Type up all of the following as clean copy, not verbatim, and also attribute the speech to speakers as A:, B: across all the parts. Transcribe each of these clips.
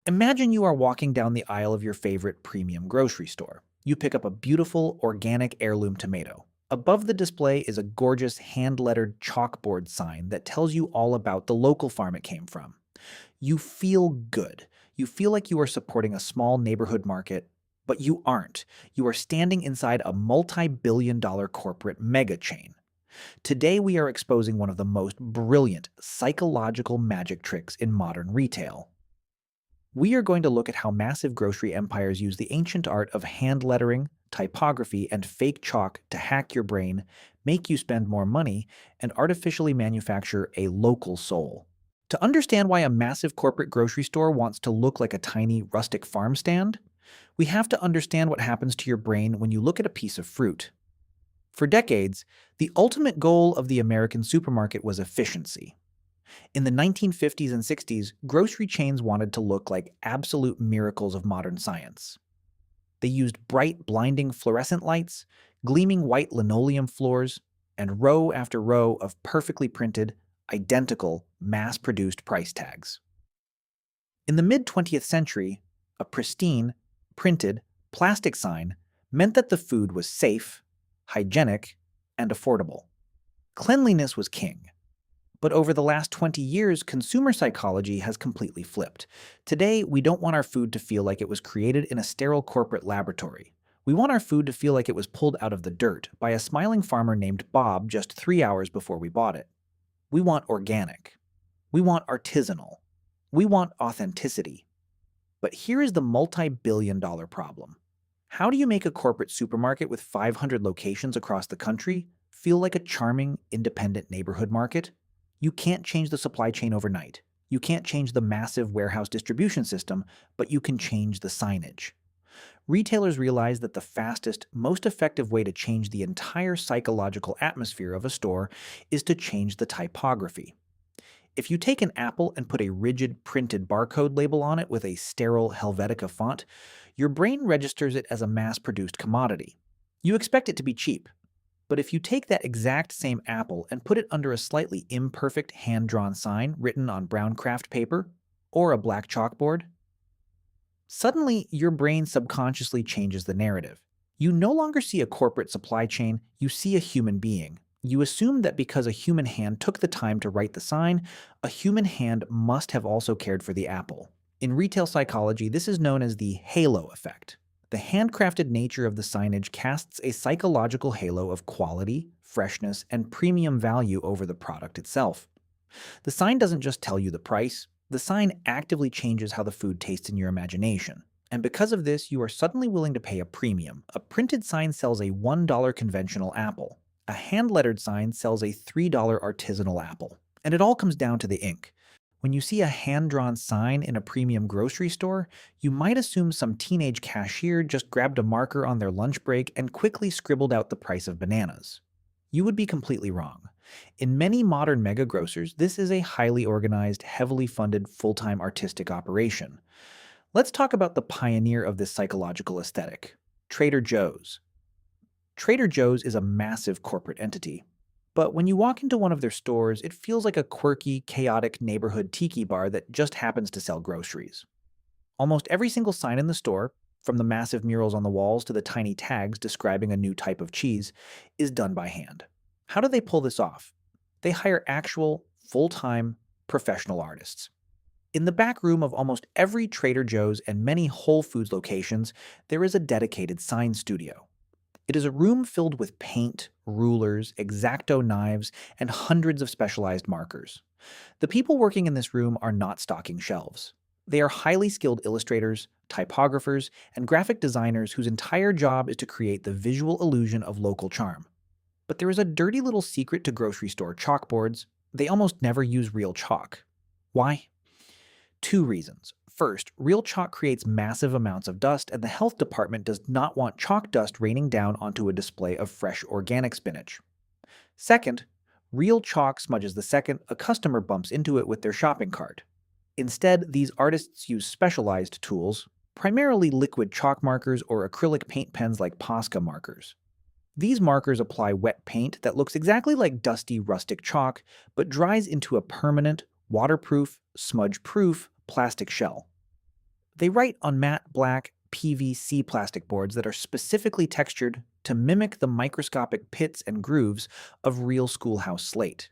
A: Imagine you are walking down the aisle of your favorite premium grocery store. You pick up a beautiful, organic heirloom tomato. Above the display is a gorgeous hand-lettered chalkboard sign that tells you all about the local farm it came from. You feel good. You feel like you are supporting a small neighborhood market, but you aren't. You are standing inside a multi-billion-dollar corporate mega chain. Today, we are exposing one of the most brilliant psychological magic tricks in modern retail. We are going to look at how massive grocery empires use the ancient art of hand lettering, typography, and fake chalk to hack your brain, make you spend more money, and artificially manufacture a local soul. To understand why a massive corporate grocery store wants to look like a tiny rustic farm stand, we have to understand what happens to your brain when you look at a piece of fruit. For decades, the ultimate goal of the American supermarket was efficiency. In the 1950s and 60s, grocery chains wanted to look like absolute miracles of modern science. They used bright, blinding fluorescent lights, gleaming white linoleum floors, and row after row of perfectly printed, identical, mass-produced price tags. In the mid-20th century, a pristine, printed, plastic sign meant that the food was safe, hygienic, and affordable. Cleanliness was king. But over the last 20 years, consumer psychology has completely flipped. Today, we don't want our food to feel like it was created in a sterile corporate laboratory. We want our food to feel like it was pulled out of the dirt by a smiling farmer named Bob just 3 hours before we bought it. We want organic. We want artisanal. We want authenticity. But here is the multi-billion-dollar problem. How do you make a corporate supermarket with 500 locations across the country feel like a charming, independent neighborhood market? You can't change the supply chain overnight. You can't change the massive warehouse distribution system, but you can change the signage. Retailers realize that the fastest, most effective way to change the entire psychological atmosphere of a store is to change the typography. If you take an apple and put a rigid printed barcode label on it with a sterile Helvetica font, your brain registers it as a mass-produced commodity. You expect it to be cheap. But if you take that exact same apple and put it under a slightly imperfect hand-drawn sign written on brown craft paper or a black chalkboard, suddenly your brain subconsciously changes the narrative. You no longer see a corporate supply chain, you see a human being. You assume that because a human hand took the time to write the sign, a human hand must have also cared for the apple. In retail psychology, this is known as the halo effect. The handcrafted nature of the signage casts a psychological halo of quality, freshness, and premium value over the product itself. The sign doesn't just tell you the price, the sign actively changes how the food tastes in your imagination. And because of this, you are suddenly willing to pay a premium. A printed sign sells a $1 conventional apple. A hand-lettered sign sells a $3 artisanal apple. And it all comes down to the ink. When you see a hand-drawn sign in a premium grocery store, you might assume some teenage cashier just grabbed a marker on their lunch break and quickly scribbled out the price of bananas. You would be completely wrong. In many modern mega grocers, this is a highly organized, heavily funded, full-time artistic operation. Let's talk about the pioneer of this psychological aesthetic, Trader Joe's. Trader Joe's is a massive corporate entity. But when you walk into one of their stores, it feels like a quirky, chaotic neighborhood tiki bar that just happens to sell groceries. Almost every single sign in the store, from the massive murals on the walls to the tiny tags describing a new type of cheese, is done by hand. How do they pull this off? They hire actual, full-time, professional artists. In the back room of almost every Trader Joe's and many Whole Foods locations, there is a dedicated sign studio. It is a room filled with paint, rulers, X-Acto knives, and hundreds of specialized markers. The people working in this room are not stocking shelves. They are highly skilled illustrators, typographers, and graphic designers whose entire job is to create the visual illusion of local charm. But there is a dirty little secret to grocery store chalkboards. They almost never use real chalk. Why? Two reasons. First, real chalk creates massive amounts of dust, and the health department does not want chalk dust raining down onto a display of fresh organic spinach. Second, real chalk smudges the second a customer bumps into it with their shopping cart. Instead, these artists use specialized tools, primarily liquid chalk markers or acrylic paint pens like Posca markers. These markers apply wet paint that looks exactly like dusty, rustic chalk, but dries into a permanent, waterproof, smudge-proof plastic shell. They write on matte black PVC plastic boards that are specifically textured to mimic the microscopic pits and grooves of real schoolhouse slate.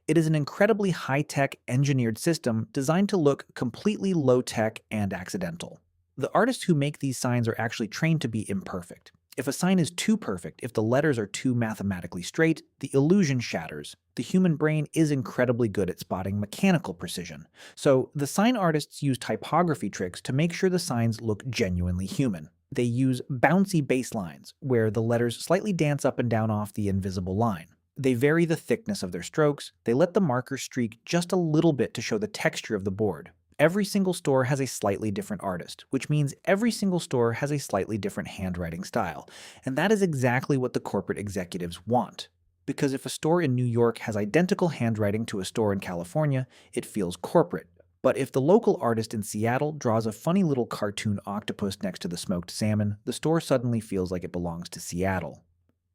A: It is an incredibly high-tech engineered system designed to look completely low-tech and accidental. The artists who make these signs are actually trained to be imperfect. If a sign is too perfect, if the letters are too mathematically straight, the illusion shatters. The human brain is incredibly good at spotting mechanical precision. So the sign artists use typography tricks to make sure the signs look genuinely human. They use bouncy baselines, where the letters slightly dance up and down off the invisible line. They vary the thickness of their strokes. They let the marker streak just a little bit to show the texture of the board. Every single store has a slightly different artist, which means every single store has a slightly different handwriting style. And that is exactly what the corporate executives want. Because if a store in New York has identical handwriting to a store in California, it feels corporate. But if the local artist in Seattle draws a funny little cartoon octopus next to the smoked salmon, the store suddenly feels like it belongs to Seattle.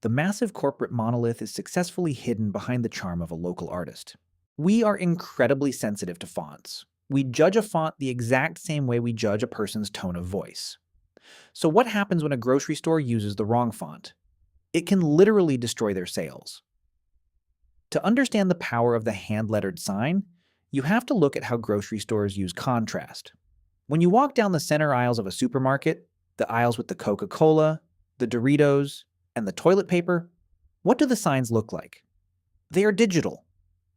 A: The massive corporate monolith is successfully hidden behind the charm of a local artist. We are incredibly sensitive to fonts. We judge a font the exact same way we judge a person's tone of voice. So what happens when a grocery store uses the wrong font? It can literally destroy their sales. To understand the power of the hand-lettered sign, you have to look at how grocery stores use contrast. When you walk down the center aisles of a supermarket, the aisles with the Coca-Cola, the Doritos, and the toilet paper, what do the signs look like? They are digital.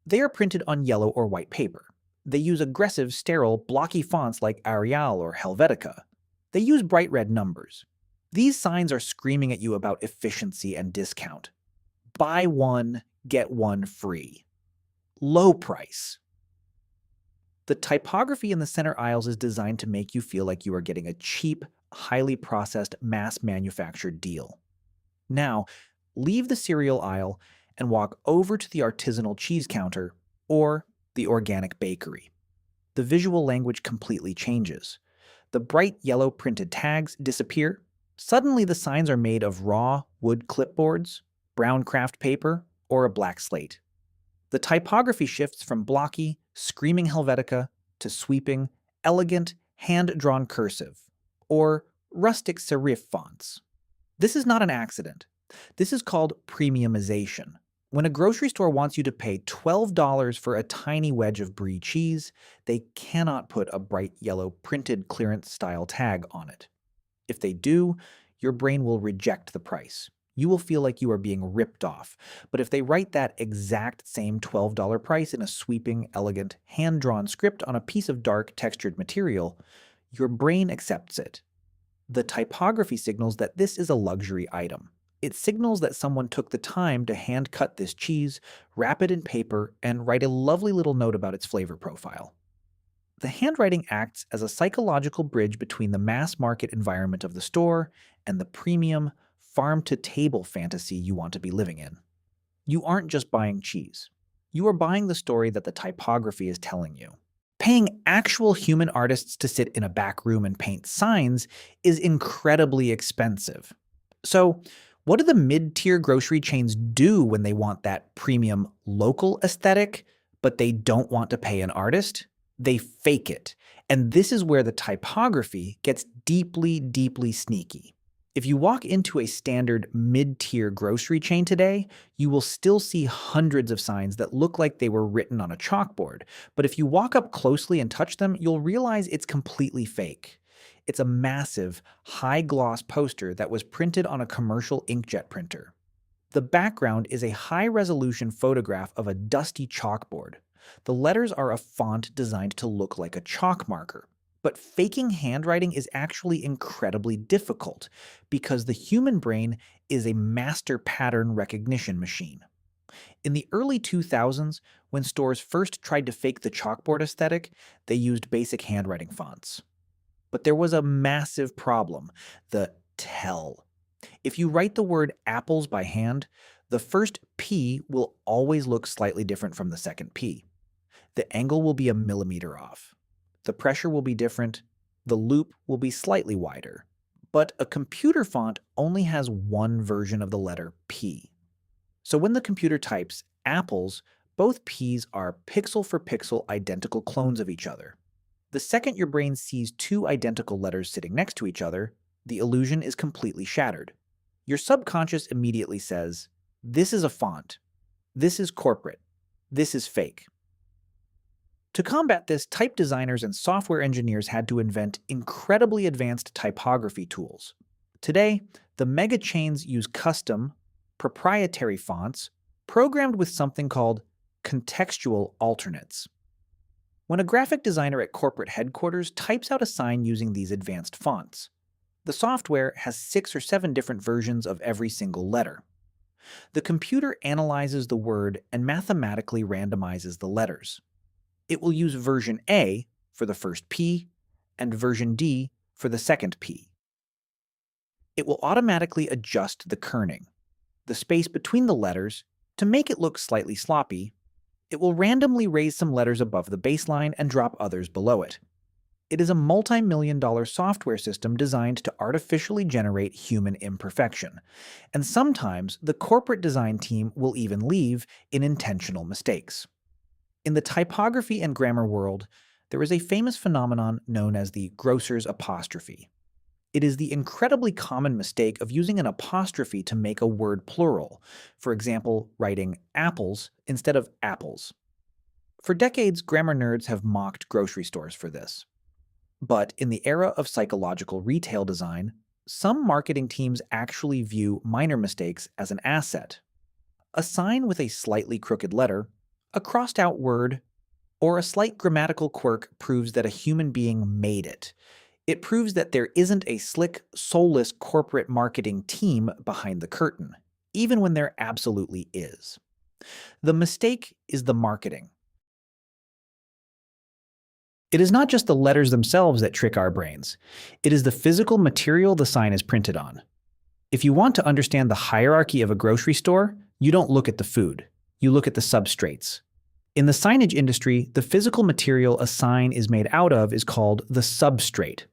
A: They are printed on yellow or white paper. They use aggressive, sterile, blocky fonts like Arial or Helvetica. They use bright red numbers. These signs are screaming at you about efficiency and discount. Buy one, get one free. Low price. The typography in the center aisles is designed to make you feel like you are getting a cheap, highly processed, mass-manufactured deal. Now, leave the cereal aisle and walk over to the artisanal cheese counter or the organic bakery. The visual language completely changes. The bright yellow printed tags disappear. Suddenly the signs are made of raw wood clipboards, brown craft paper, or a black slate. The typography shifts from blocky, screaming Helvetica to sweeping, elegant, hand-drawn cursive, or rustic serif fonts. This is not an accident. This is called premiumization. When a grocery store wants you to pay $12 for a tiny wedge of brie cheese, they cannot put a bright yellow printed clearance-style tag on it. If they do, your brain will reject the price. You will feel like you are being ripped off. But if they write that exact same $12 price in a sweeping, elegant, hand-drawn script on a piece of dark, textured material, your brain accepts it. The typography signals that this is a luxury item. It signals that someone took the time to hand-cut this cheese, wrap it in paper, and write a lovely little note about its flavor profile. The handwriting acts as a psychological bridge between the mass-market environment of the store and the premium, farm-to-table fantasy you want to be living in. You aren't just buying cheese. You are buying the story that the typography is telling you. Paying actual human artists to sit in a back room and paint signs is incredibly expensive. So, what do the mid-tier grocery chains do when they want that premium local aesthetic, but they don't want to pay an artist? They fake it. And this is where the typography gets deeply, deeply sneaky. If you walk into a standard mid-tier grocery chain today, you will still see hundreds of signs that look like they were written on a chalkboard. But if you walk up closely and touch them, you'll realize it's completely fake. It's a massive, high-gloss poster that was printed on a commercial inkjet printer. The background is a high-resolution photograph of a dusty chalkboard. The letters are a font designed to look like a chalk marker. But faking handwriting is actually incredibly difficult because the human brain is a master pattern recognition machine. In the early 2000s, when stores first tried to fake the chalkboard aesthetic, they used basic handwriting fonts. But there was a massive problem, the tell. If you write the word apples by hand, the first P will always look slightly different from the second P. The angle will be a millimeter off. The pressure will be different. The loop will be slightly wider. But a computer font only has one version of the letter P. So when the computer types apples, both P's are pixel for pixel identical clones of each other. The second your brain sees two identical letters sitting next to each other, the illusion is completely shattered. Your subconscious immediately says, "This is a font. This is corporate. This is fake." To combat this, type designers and software engineers had to invent incredibly advanced typography tools. Today, the mega chains use custom, proprietary fonts programmed with something called contextual alternates. When a graphic designer at corporate headquarters types out a sign using these advanced fonts, the software has 6 or 7 different versions of every single letter. The computer analyzes the word and mathematically randomizes the letters. It will use version A for the first P and version D for the second P. It will automatically adjust the kerning, the space between the letters, to make it look slightly sloppy. It will randomly raise some letters above the baseline and drop others below it. It is a multi-million-dollar software system designed to artificially generate human imperfection, and sometimes the corporate design team will even leave in intentional mistakes. In the typography and grammar world, there is a famous phenomenon known as the grocer's apostrophe. It is the incredibly common mistake of using an apostrophe to make a word plural, for example, writing apples instead of apples. For decades, grammar nerds have mocked grocery stores for this. But in the era of psychological retail design, some marketing teams actually view minor mistakes as an asset. A sign with a slightly crooked letter, a crossed-out word, or a slight grammatical quirk proves that a human being made it. It proves that there isn't a slick, soulless corporate marketing team behind the curtain, even when there absolutely is. The mistake is the marketing. It is not just the letters themselves that trick our brains. It is the physical material the sign is printed on. If you want to understand the hierarchy of a grocery store, you don't look at the food. You look at the substrates. In the signage industry, the physical material a sign is made out of is called the substrate.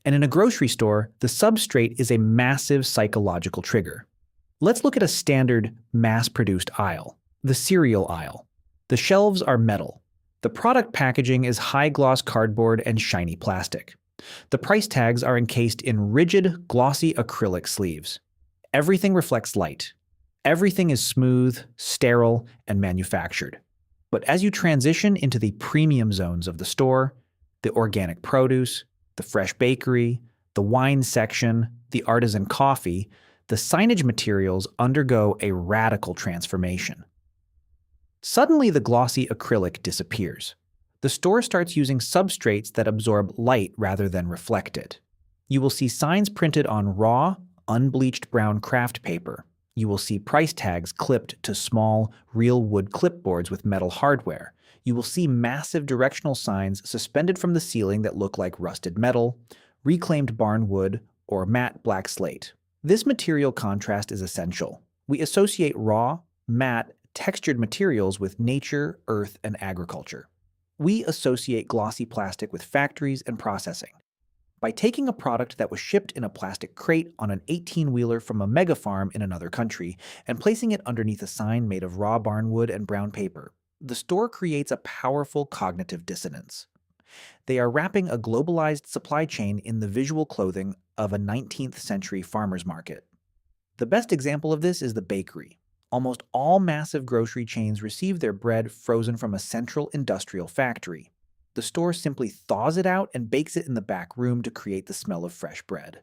A: And in a grocery store, the substrate is a massive psychological trigger. Let's look at a standard mass-produced aisle, the cereal aisle. The shelves are metal. The product packaging is high-gloss cardboard and shiny plastic. The price tags are encased in rigid, glossy acrylic sleeves. Everything reflects light. Everything is smooth, sterile, and manufactured. But as you transition into the premium zones of the store, the organic produce, the fresh bakery, the wine section, the artisan coffee, the signage materials undergo a radical transformation. Suddenly, the glossy acrylic disappears. The store starts using substrates that absorb light rather than reflect it. You will see signs printed on raw, unbleached brown craft paper. You will see price tags clipped to small, real wood clipboards with metal hardware. You will see massive directional signs suspended from the ceiling that look like rusted metal, reclaimed barn wood, or matte black slate. This material contrast is essential. We associate raw, matte, textured materials with nature, earth, and agriculture. We associate glossy plastic with factories and processing. By taking a product that was shipped in a plastic crate on an 18-wheeler from a mega farm in another country and placing it underneath a sign made of raw barnwood and brown paper, the store creates a powerful cognitive dissonance. They are wrapping a globalized supply chain in the visual clothing of a 19th century farmer's market. The best example of this is the bakery. Almost all massive grocery chains receive their bread frozen from a central industrial factory. The store simply thaws it out and bakes it in the back room to create the smell of fresh bread.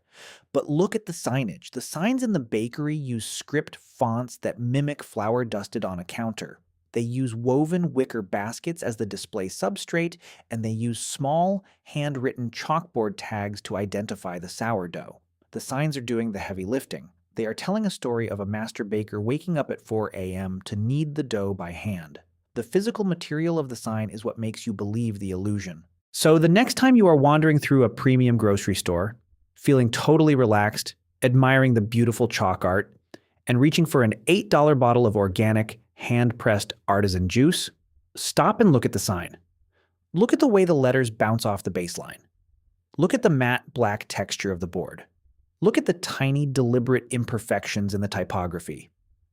A: But look at the signage. The signs in the bakery use script fonts that mimic flour dusted on a counter. They use woven wicker baskets as the display substrate, and they use small, handwritten chalkboard tags to identify the sourdough. The signs are doing the heavy lifting. They are telling a story of a master baker waking up at 4 a.m. to knead the dough by hand. The physical material of the sign is what makes you believe the illusion. So the next time you are wandering through a premium grocery store, feeling totally relaxed, admiring the beautiful chalk art, and reaching for an $8 bottle of organic, hand-pressed artisan juice, stop and look at the sign. Look at the way the letters bounce off the baseline. Look at the matte black texture of the board. Look at the tiny, deliberate imperfections in the typography.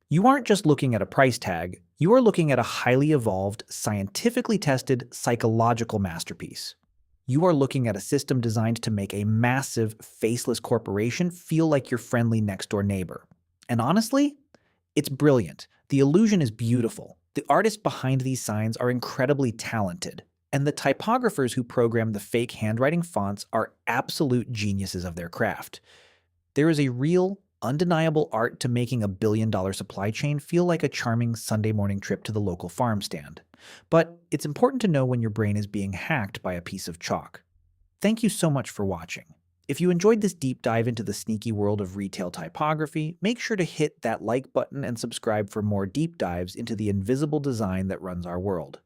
A: You aren't just looking at a price tag, you are looking at a highly evolved, scientifically tested, psychological masterpiece. You are looking at a system designed to make a massive, faceless corporation feel like your friendly next-door neighbor. And honestly, it's brilliant. The illusion is beautiful. The artists behind these signs are incredibly talented. And the typographers who program the fake handwriting fonts are absolute geniuses of their craft. There is a real, undeniable art to making a billion-dollar supply chain feel like a charming Sunday morning trip to the local farm stand. But it's important to know when your brain is being hacked by a piece of chalk. Thank you so much for watching. If you enjoyed this deep dive into the sneaky world of retail typography, make sure to hit that like button and subscribe for more deep dives into the invisible design that runs our world.